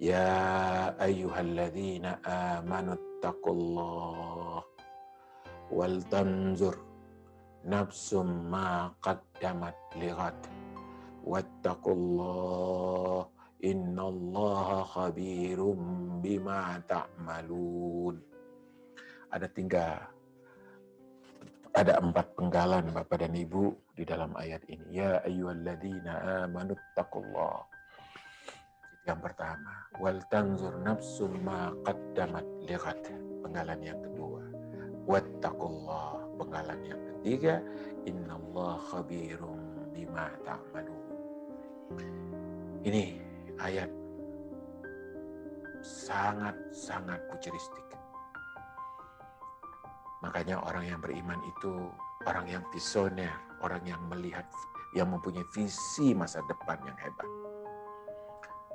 Ya ayyuhalladzina amanu taqullah wal tanzur nafsum ma qaddamat lighat wattaqullah innallaha khabirum bima ta'malun. Ada 4 penggalan Bapak dan Ibu di dalam ayat ini. Ya ayyuhalladzina amanu taqullah. Yang pertama, wal tanzur nafsum ma qaddamat lighat. Penggalan yang kedua, wattaqullah. Penggalan yang ketiga, innallaha khabirum bima ta'malun. Ini ayat sangat futuristik. Makanya orang yang beriman itu orang yang visioner, orang yang melihat, yang mempunyai visi masa depan yang hebat.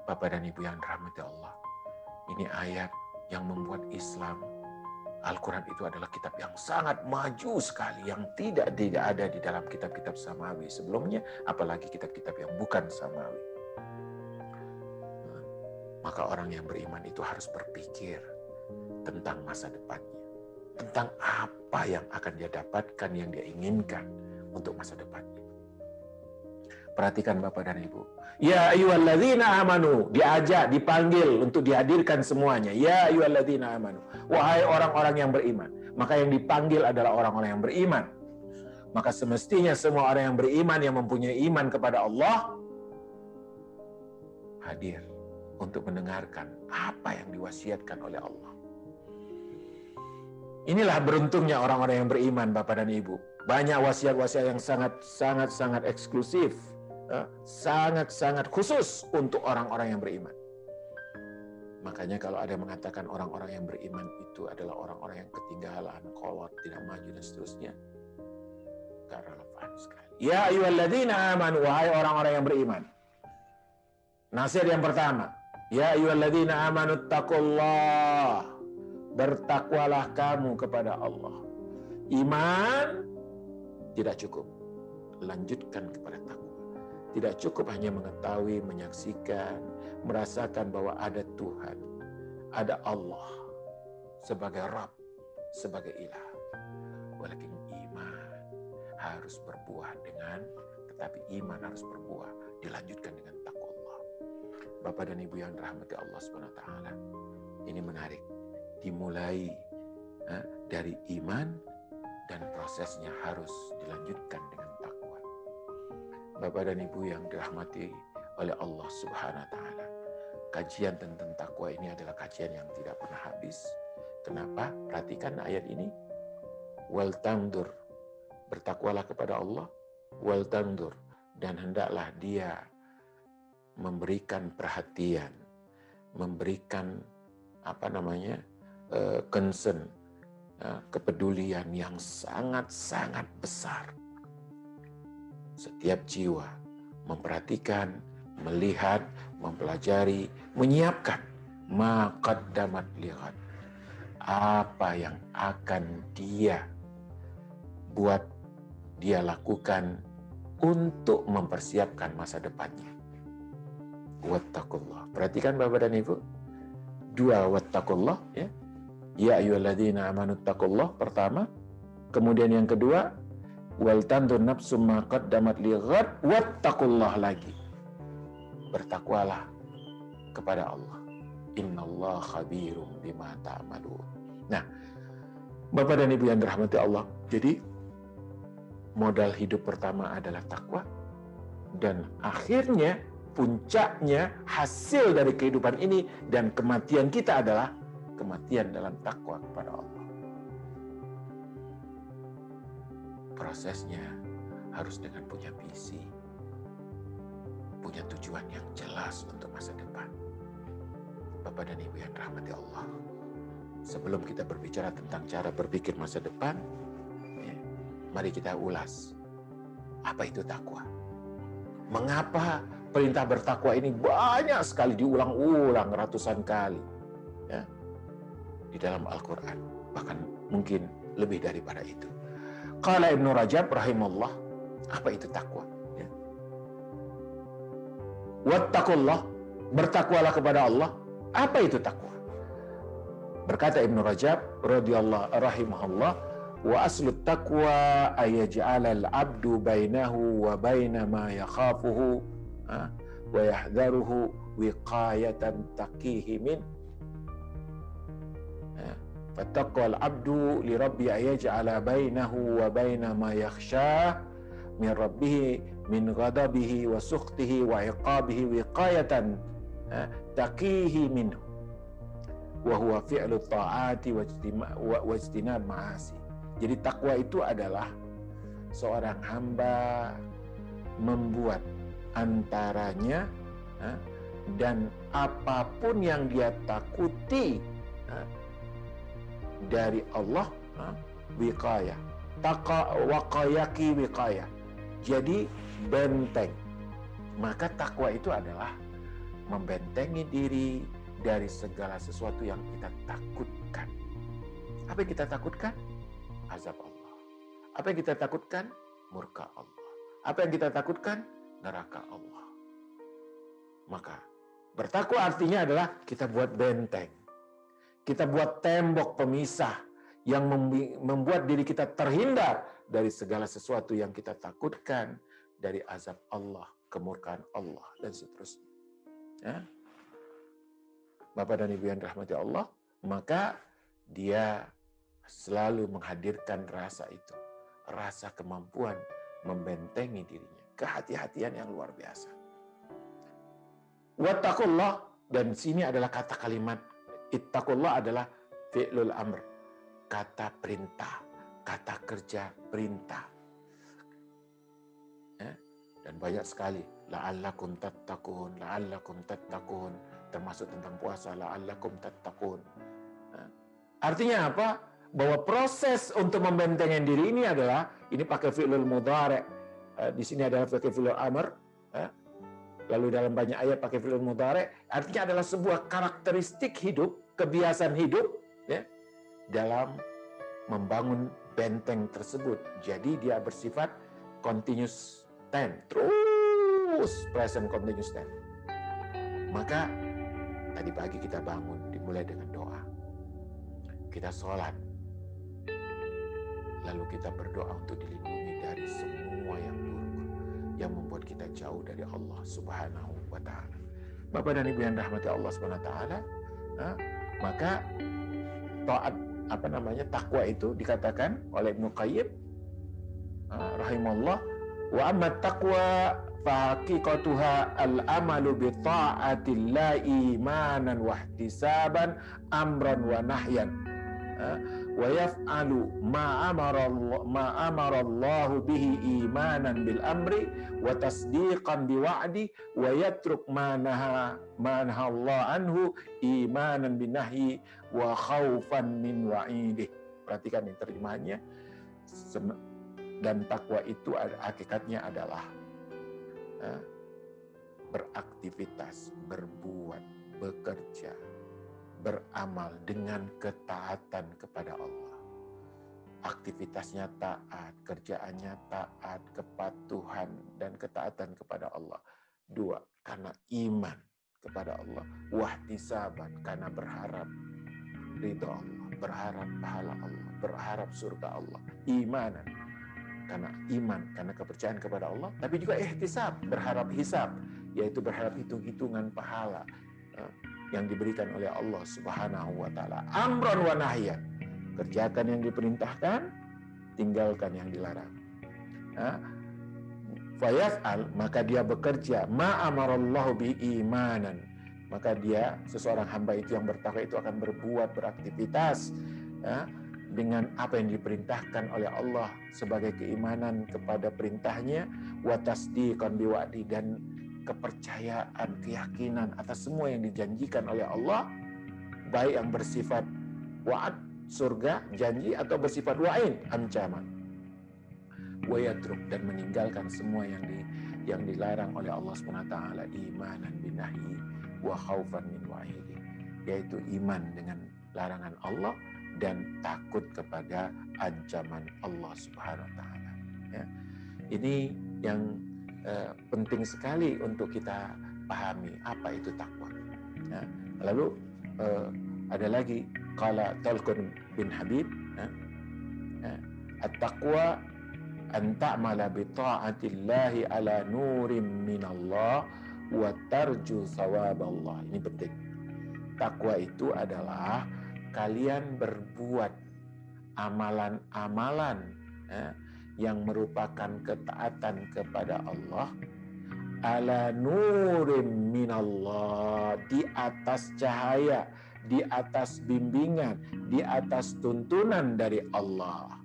Bapak dan Ibu yang dirahmati Allah, ini ayat yang membuat Islam, Al-Quran itu adalah kitab yang sangat maju sekali, yang tidak ada di dalam kitab-kitab samawi sebelumnya, apalagi kitab-kitab yang bukan samawi. Maka orang yang beriman itu harus berpikir tentang masa depannya, tentang apa yang akan dia dapatkan, yang dia inginkan untuk masa depannya. Perhatikan Bapak dan Ibu. Ya ayyuhalladzina amanu, diajak, dipanggil untuk dihadirkan semuanya. Ya ayyuhalladzina amanu, wahai orang-orang yang beriman. Maka yang dipanggil adalah orang-orang yang beriman. Maka semestinya semua orang yang beriman, yang mempunyai iman kepada Allah, hadir untuk mendengarkan apa yang diwasiatkan oleh Allah. Inilah beruntungnya orang-orang yang beriman, Bapak dan Ibu. Banyak wasiat-wasiat yang sangat eksklusif, sangat khusus untuk orang-orang yang beriman. Makanya kalau ada yang mengatakan orang-orang yang beriman itu adalah orang-orang yang ketinggalan, kolot, tidak maju dan seterusnya, gak relevan sekali. Ya ayyuhalladzina amanu, wahai orang-orang yang beriman. Nasihat yang pertama, ya ayyuhalladzina amanu taqullah, bertakwalah kamu kepada Allah. Iman tidak cukup, lanjutkan kepada takwa. Tidak cukup hanya mengetahui, menyaksikan, merasakan bahwa ada Tuhan, ada Allah sebagai Rabb, sebagai Ilah. Walakin iman harus berbuah tetapi iman harus berbuah, dilanjutkan dengan takwa Allah. Bapak dan Ibu yang dirahmati Allah SWT, ini menarik. Dimulai dari iman dan prosesnya harus dilanjutkan dengan takwa. Bapak dan Ibu yang dirahmati oleh Allah Subhanahu wa taala, kajian tentang takwa ini adalah kajian yang tidak pernah habis. Kenapa? Perhatikan ayat ini. Wal tandur, bertakwalah kepada Allah, wal tandur, dan hendaklah dia memberikan perhatian, memberikan concern, kepedulian yang sangat besar. Setiap jiwa memperhatikan, melihat, mempelajari, menyiapkan ma qaddamat lighat, apa yang akan dia buat, dia lakukan untuk mempersiapkan masa depannya. Wattaqullah. Perhatikan Bapak dan Ibu. 2 wattaqullah, ya. Ya ayyuhalladzina amanu taqullah pertama, kemudian yang kedua wal tandur nafsum ma qaddamat lighat wattaqullah lagi. Bertakwalah kepada Allah. Innallaha khabirum bima ta'malun. Nah, Bapak dan Ibu yang dirahmati Allah, jadi modal hidup pertama adalah takwa, dan akhirnya puncaknya hasil dari kehidupan ini dan kematian kita adalah kematian dalam takwa kepada Allah. Prosesnya harus dengan punya visi, punya tujuan yang jelas untuk masa depan. Bapak dan Ibu yang dirahmati Allah, sebelum kita berbicara tentang cara berpikir masa depan, mari kita ulas apa itu takwa. Mengapa perintah bertakwa ini banyak sekali diulang-ulang ratusan kali di dalam Al-Quran, bahkan mungkin lebih daripada itu. Qala Ibnu Rajab rahimahullah, apa itu takwa? Wattaqullah, bertakwalah kepada Allah. Apa itu takwa? Berkata Ibnu Rajab radhiyallahu rahimahullah, wa aslu taqwa ayaj'ala al-'abdu bainahu wa baina ma yakhafuhu wa yahdharuhu wiqayatan taqihi min. Fattaqwa al-'abdu li rabbi ayaj'ala bainahu wa baina ma yakhshah min rabbih min ghadabihi wa sukhtihi wa iqabihi wiqayatan taqihi minhu wa huwa fi'lu ta'ati wa ijtinab ma'asi. Jadi takwa itu adalah seorang hamba membuat antaranya dan apapun yang dia takuti dari Allah, wiqayah, waqayaki wiqayah. Jadi benteng. Maka takwa itu adalah membentengi diri dari segala sesuatu yang kita takutkan. Apa yang kita takutkan? Azab Allah. Apa yang kita takutkan? Murka Allah. Apa yang kita takutkan? Neraka Allah. Maka bertakwa artinya adalah kita buat benteng. Kita buat tembok pemisah yang membuat diri kita terhindar dari segala sesuatu yang kita takutkan, dari azab Allah, kemurkaan Allah, dan seterusnya. Ya. Bapak dan Ibu yang dirahmati Allah, maka dia selalu menghadirkan rasa itu, rasa kemampuan membentengi dirinya, kehati-hatian yang luar biasa. Wattaqullah, dan sini adalah kata kalimat ittaqullah adalah fi'lul amr, kata perintah, kata kerja perintah. Ya? Dan banyak sekali la'allakum tattaqun, la'allakum tattaqun, termasuk tentang puasa, la'allakum tattaqun. Artinya apa? Bahwa proses untuk membentengi diri ini adalah, ini pakai fi'lul mudhari', di sini adalah pakai fi'lul amr, lalu dalam banyak ayat pakai fi'lul mudhari', artinya adalah sebuah karakteristik hidup, kebiasaan hidup, ya, dalam membangun benteng tersebut. Jadi dia bersifat continuous tense, terus present continuous tense. Maka tadi pagi kita bangun, dimulai dengan doa. Kita sholat. Lalu kita berdoa untuk dilindungi dari semua yang buruk, yang membuat kita jauh dari Allah Subhanahu wa ta'ala. Bapak dan Ibu yang dirahmati Allah Subhanahu wa ta'ala, maka taat, takwa itu dikatakan oleh Ibnu Qayyim rahimahullah, wa amma taqwa fa haqiqatuha al-amalu bi ta'atillahi imanan wa ihtisaban amran wa nahyan wa yaf'alu ma amara Allah bihi imanan bil amri wa tasdiqan bi wa'di wa yatruk ma naha Allah anhu imanan bin nahyi wa khaufan min wa'idih. Perhatikan nih terjemahannya. Dan takwa itu hakikatnya adalah beraktivitas, berbuat, bekerja, beramal dengan ketaatan kepada Allah. Aktivitasnya taat, kerjaannya taat, kepatuhan dan ketaatan kepada Allah. 2, karena iman kepada Allah. Wahtisaban, karena berharap ridho Allah, berharap pahala Allah, berharap surga Allah. Imanan, karena iman, karena kepercayaan kepada Allah, tapi juga ihtisab, berharap hisab, yaitu berharap hitung-hitungan pahala yang diberikan oleh Allah Subhanahu wa ta'ala. Amron wa nahyan, kerjakan yang diperintahkan, tinggalkan yang dilarang. Fayaf'al, maka dia bekerja, ma amarallahu bi imanan, maka dia, seseorang hamba itu yang bertakwa itu akan berbuat, beraktivitas dengan apa yang diperintahkan oleh Allah sebagai keimanan kepada perintahnya, wa tasdiqan biwa'di, dan kepercayaan, keyakinan atas semua yang dijanjikan oleh Allah, baik yang bersifat wa'ad, surga, janji, atau bersifat wa'id, ancaman. Wa yatruk, dan meninggalkan semua yang dilarang oleh Allah SWT, imanan binahyi wa khaufan min wa'idi, yaitu iman dengan larangan Allah dan takut kepada ancaman Allah Subhanahu wa ta'ala. Ya. Ini yang penting sekali untuk kita pahami apa itu takwa. Ya. Lalu ada lagi qala Talqun bin Habib, at-taqwa an ta'mala bi ta'atillahi ala nurim minallah wa tarju thawaballah. Ini penting. Takwa itu adalah kalian berbuat amalan-amalan yang merupakan ketaatan kepada Allah ala nurim minallah, di atas cahaya, di atas bimbingan, di atas tuntunan dari Allah.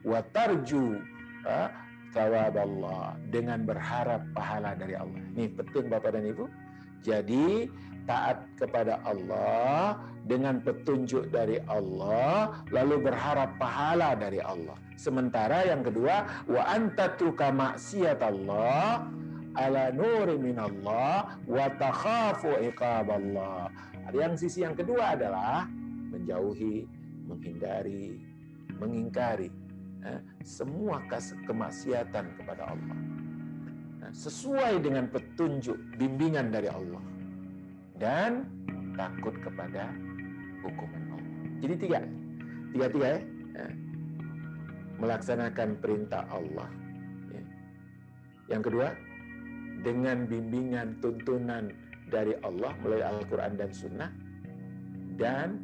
Wa tarju thawaballah, dengan berharap pahala dari Allah. Ini penting Bapak dan Ibu. Jadi taat kepada Allah dengan petunjuk dari Allah, lalu berharap pahala dari Allah. Sementara yang kedua, wa antatruka maksiatallah ala nuri minallah wa takhafu iqaballah. Yang sisi yang kedua adalah menjauhi, menghindari, mengingkari semua kemaksiatan kepada Allah, sesuai dengan petunjuk bimbingan dari Allah, dan takut kepada hukuman Allah. Jadi tiga ya. Melaksanakan perintah Allah. Yang kedua, dengan bimbingan tuntunan dari Allah melalui Al-Quran dan Sunnah, dan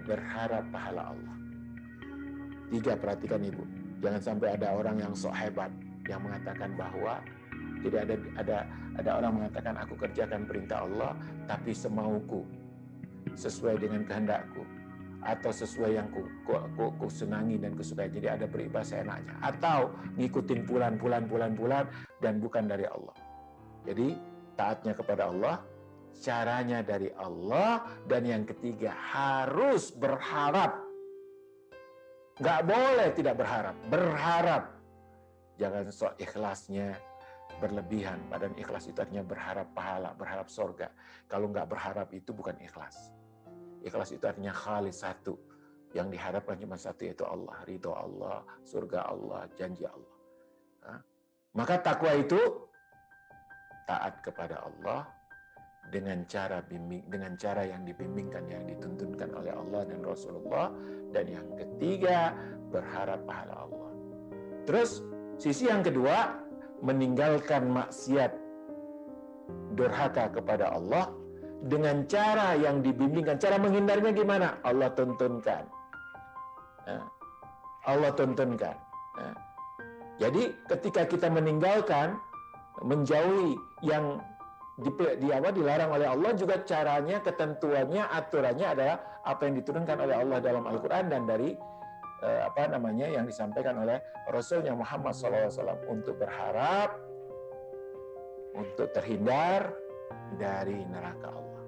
berharap pahala Allah. Tiga, perhatikan Ibu. Jangan sampai ada orang yang sok hebat yang mengatakan bahwa tidak ada orang mengatakan aku kerjakan perintah Allah tapi semauku, sesuai dengan kehendakku, atau sesuai yang ku senangi dan kusukai. Jadi ada beribadah seenaknya, atau ngikutin bulan dan bukan dari Allah. Jadi taatnya kepada Allah, caranya dari Allah, dan yang ketiga harus berharap. Nggak boleh tidak berharap. Jangan sok ikhlasnya berlebihan. Padahal ikhlas itu artinya berharap pahala, berharap surga. Kalau nggak berharap itu bukan ikhlas. Ikhlas itu artinya khalis, satu. Yang diharapkan cuma satu, yaitu Allah. Ridho Allah, surga Allah, janji Allah. Maka takwa itu taat kepada Allah dengan cara yang dibimbingkan, yang dituntunkan oleh Allah dan Rasulullah. Dan yang ketiga, berharap pahala Allah. Terus sisi yang kedua, meninggalkan maksiat, durhaka kepada Allah dengan cara yang dibimbingkan. Cara menghindarinya gimana? Allah tuntunkan. Allah tuntunkan. Jadi ketika kita meninggalkan, menjauhi yang dilarang oleh Allah, juga caranya, ketentuannya, aturannya adalah apa yang diturunkan oleh Allah dalam Al-Quran dan dari yang disampaikan oleh Rasulnya Muhammad SAW, untuk berharap, untuk terhindar dari neraka Allah.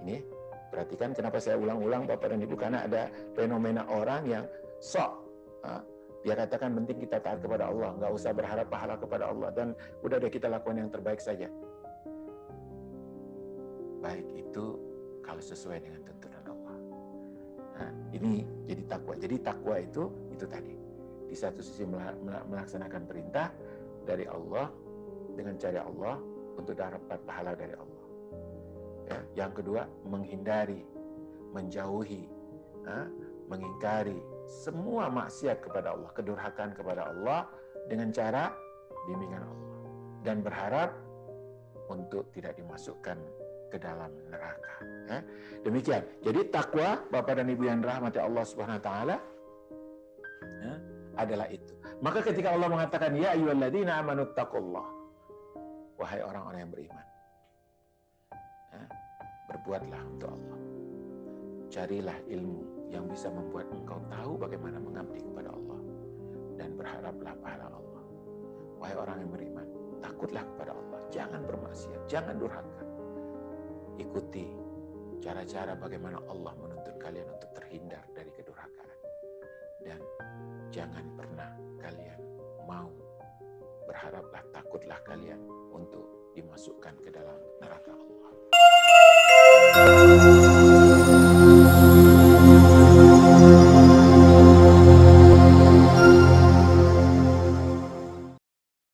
Ini perhatikan kenapa saya ulang-ulang Bapak dan Ibu, karena ada fenomena orang yang sok dia katakan penting kita taat kepada Allah, nggak usah berharap pahala kepada Allah, dan udah deh kita lakukan yang terbaik saja. Baik itu kalau sesuai dengan tuntunan Allah. Nah, ini jadi takwa. Jadi takwa itu tadi. Di satu sisi melaksanakan perintah dari Allah dengan cara Allah untuk dapat pahala dari Allah. Ya, yang kedua, menghindari, menjauhi, mengingkari semua maksiat kepada Allah, kedurhakaan kepada Allah dengan cara bimbingan Allah, dan berharap untuk tidak dimasukkan ke dalam neraka. Demikian. Jadi takwa Bapak dan Ibu yang dirahmati Allah Subhanahu wa taala adalah itu. Maka ketika Allah mengatakan ya ayyuhalladzina amanu taqullah, wahai orang-orang yang beriman, berbuatlah untuk Allah. Carilah ilmu yang bisa membuat engkau tahu bagaimana mengabdi kepada Allah, dan berharaplah pahala Allah. Wahai orang yang beriman, takutlah kepada Allah, jangan bermaksiat, jangan durhaka. Ikuti cara-cara bagaimana Allah menuntut kalian untuk terhindar dari kedurhakaan. Dan jangan pernah kalian mau, berharaplah, takutlah kalian untuk dimasukkan ke dalam neraka Allah.